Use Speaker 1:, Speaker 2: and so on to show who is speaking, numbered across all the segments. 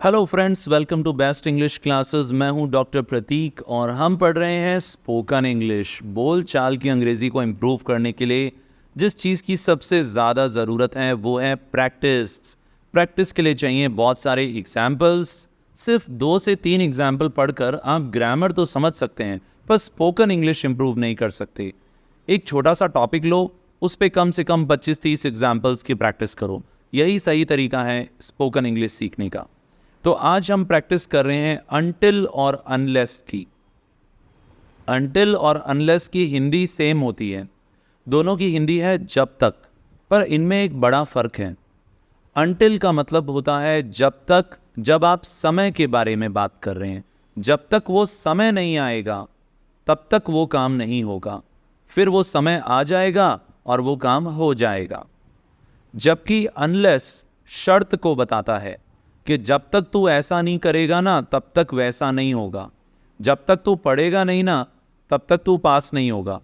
Speaker 1: Hello friends, welcome to best English classes. मैं हूं doctor प्रतीक और हम पढ़ रहे हैं स्पोकन इंग्लिश। बोल चाल की अंग्रेज़ी को इम्प्रूव करने के लिए जिस चीज़ की सबसे ज़्यादा ज़रूरत है वो है प्रैक्टिस। प्रैक्टिस के लिए चाहिए बहुत सारे एग्जाम्पल्स। सिर्फ 2 से 3 एग्जाम्पल पढ़कर आप ग्रामर तो समझ सकते हैं, पर स्पोकन इंग्लिश इम्प्रूव नहीं कर सकते। एक छोटा सा टॉपिक लो, उस पर कम से कम 25-30 एग्जाम्पल्स की प्रैक्टिस करो। यही सही तरीका है स्पोकन इंग्लिश सीखने का। तो आज हम प्रैक्टिस कर रहे हैं अनटिल और अनलेस की। अनटिल और अनलेस की हिंदी सेम होती है, दोनों की हिंदी है जब तक, पर इनमें एक बड़ा फ़र्क है। अनटिल का मतलब होता है जब तक, जब आप समय के बारे में बात कर रहे हैं। जब तक वो समय नहीं आएगा तब तक वो काम नहीं होगा, फिर वो समय आ जाएगा और वो काम हो जाएगा। जबकि अनलेस शर्त को बताता है कि जब तक तू ऐसा नहीं करेगा ना तब तक वैसा नहीं होगा, जब तक तू पढ़ेगा नहीं ना तब तक तू पास नहीं होगा।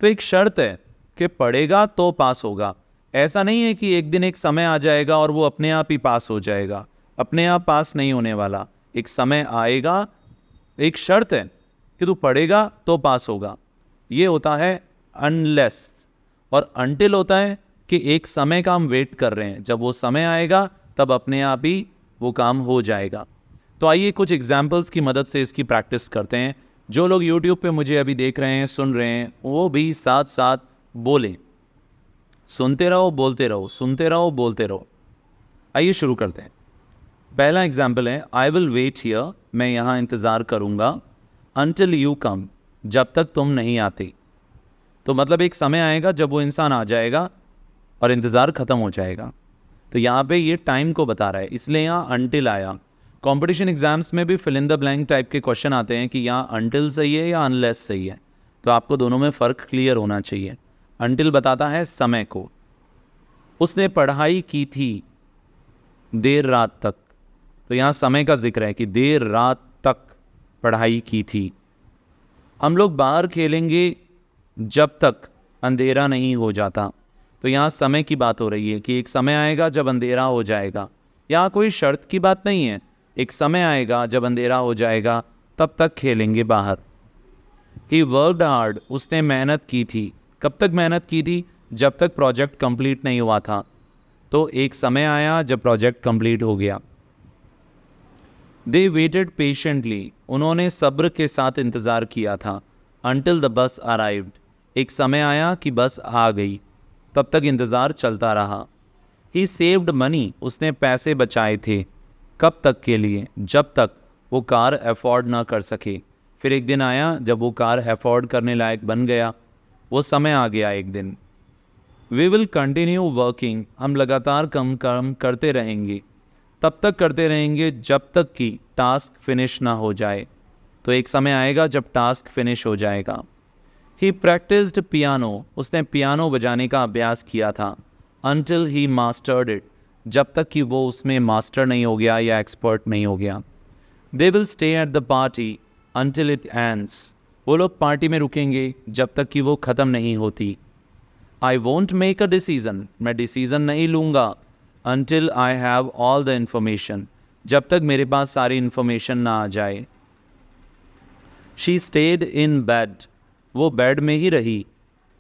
Speaker 1: तो एक शर्त है कि पढ़ेगा तो पास होगा। ऐसा नहीं है कि एक दिन एक समय आ जाएगा और वो अपने आप ही पास हो जाएगा। अपने आप पास नहीं होने वाला, एक समय आएगा। एक शर्त है कि तू पढ़ेगा तो पास होगा। ये होता है अनलेस। और अनटिल होता है कि एक समय का हम वेट कर रहे हैं, जब वो समय आएगा तब अपने आप ही वो काम हो जाएगा। तो आइए कुछ एग्जाम्पल्स की मदद से इसकी प्रैक्टिस करते हैं। जो लोग YouTube पे मुझे अभी देख रहे हैं, सुन रहे हैं, वो भी साथ साथ बोलें। सुनते रहो, बोलते रहो, सुनते रहो, बोलते रहो। आइए शुरू करते हैं। पहला एग्जाम्पल है आई विल वेट हियर, मैं यहाँ इंतज़ार करूँगा, अनटिल यू कम, जब तक तुम नहीं आते। तो मतलब एक समय आएगा जब वो इंसान आ जाएगा और इंतज़ार ख़त्म हो जाएगा। तो यहाँ पे ये टाइम को बता रहा है, इसलिए यहाँ अनटिल आया। कंपटीशन एग्जाम्स में भी fill in the blank type के क्वेश्चन आते हैं कि यहाँ अनटिल सही है या अनलेस सही है। तो आपको दोनों में फ़र्क क्लियर होना चाहिए। अनटिल बताता है समय को। उसने पढ़ाई की थी देर रात तक, तो यहाँ समय का जिक्र है कि देर रात तक पढ़ाई की थी। हम लोग बाहर खेलेंगे जब तक अंधेरा नहीं हो जाता। तो यहाँ समय की बात हो रही है कि एक समय आएगा जब अंधेरा हो जाएगा। यहाँ कोई शर्त की बात नहीं है, एक समय आएगा जब अंधेरा हो जाएगा तब तक खेलेंगे बाहर। ही वर्कड हार्ड, उसने मेहनत की थी। कब तक मेहनत की थी? जब तक प्रोजेक्ट कंप्लीट नहीं हुआ था। तो एक समय आया जब प्रोजेक्ट कंप्लीट हो गया। दे वेटेड पेशेंटली, उन्होंने सब्र के साथ इंतज़ार किया था। अनटिल द बस अराइव्ड, एक समय आया कि बस आ गई, तब तक इंतज़ार चलता रहा। ही सेव्ड मनी, उसने पैसे बचाए थे। कब तक के लिए? जब तक वो कार अफोर्ड ना कर सके। फिर एक दिन आया जब वो कार अफोर्ड करने लायक बन गया, वो समय आ गया एक दिन। वी विल कंटिन्यू वर्किंग, हम लगातार काम करते रहेंगे। तब तक करते रहेंगे जब तक कि टास्क फिनिश ना हो जाए। तो एक समय आएगा जब टास्क फिनिश हो जाएगा। ही प्रैक्टिस्ड पियानो, उसने पियानो बजाने का अभ्यास किया था। अनटिल ही मास्टर्ड इट, जब तक कि वो उसमें मास्टर नहीं हो गया या एक्सपर्ट नहीं हो गया। They will stay at the party until it ends, वो लोग पार्टी में रुकेंगे जब तक कि वो ख़त्म नहीं होती। I won't make a decision, मैं डिसीज़न नहीं लूँगा। Until I have all the information, जब तक मेरे पास सारी इन्फॉर्मेशन ना आ जाए। शी स्टेड इन बेड, वो बेड में ही रही।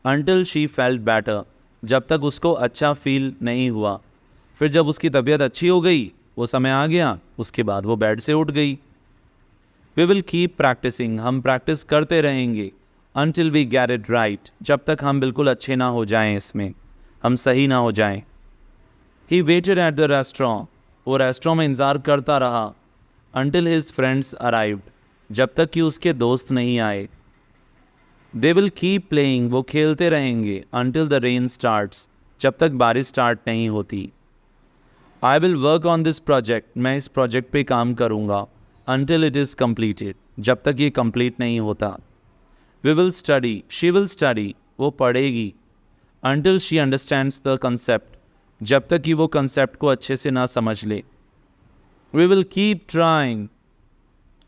Speaker 1: अनटिल शी फेल्ट बेटर, जब तक उसको अच्छा फील नहीं हुआ। फिर जब उसकी तबीयत अच्छी हो गई, वो समय आ गया, उसके बाद वो बेड से उठ गई। वी विल कीप प्रैक्टिसिंग, हम प्रैक्टिस करते रहेंगे। Until we get it right, जब तक हम बिल्कुल अच्छे ना हो जाएं, इसमें हम सही ना हो जाएं। He waited at the restaurant, वो रेस्टोरेंट में इंतज़ार करता रहा। अनटिल हिज फ्रेंड्स अराइव्ड, जब तक कि उसके दोस्त नहीं आए। दे विल कीप प्लेइंग, वो खेलते रहेंगे। अनटिल द रेन स्टार्ट्स, जब तक बारिश स्टार्ट नहीं होती। I will work on this project, मैं इस प्रोजेक्ट पे काम करूँगा। अनटिल इट इज़ कम्प्लीटेड, जब तक ये कंप्लीट नहीं होता। We will study, she will study, वो पढ़ेगी। Until she understands the concept, जब तक कि वो कंसेप्ट को अच्छे से ना समझ ले। वी विल कीप ट्राइंग,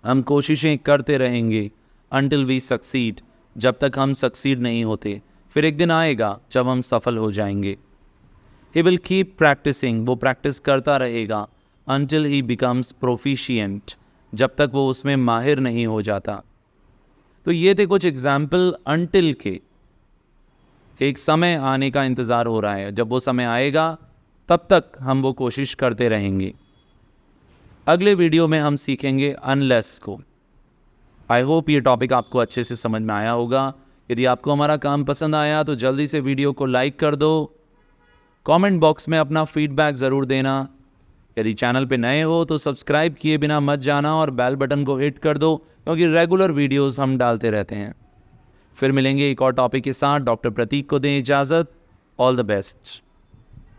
Speaker 1: हम कोशिशें करते रहेंगे। अनटिल वी सक्सीड, जब तक हम सक्सीड नहीं होते। फिर एक दिन आएगा जब हम सफल हो जाएंगे। ही विल कीप प्रैक्टिसिंग, वो प्रैक्टिस करता रहेगा। until he becomes proficient, जब तक वो उसमें माहिर नहीं हो जाता। तो ये थे कुछ एग्जाम्पल until के। एक समय आने का इंतज़ार हो रहा है, जब वो समय आएगा तब तक हम वो कोशिश करते रहेंगे। अगले वीडियो में हम सीखेंगे अनलेस को। आई होप ये टॉपिक आपको अच्छे से समझ में आया होगा। यदि आपको हमारा काम पसंद आया तो जल्दी से वीडियो को लाइक कर दो। कमेंट बॉक्स में अपना फीडबैक ज़रूर देना। यदि चैनल पे नए हो तो सब्सक्राइब किए बिना मत जाना और बेल बटन को हिट कर दो, क्योंकि रेगुलर वीडियोस हम डालते रहते हैं। फिर मिलेंगे एक और टॉपिक के साथ। डॉक्टर प्रतीक को दें इजाज़त। All the best.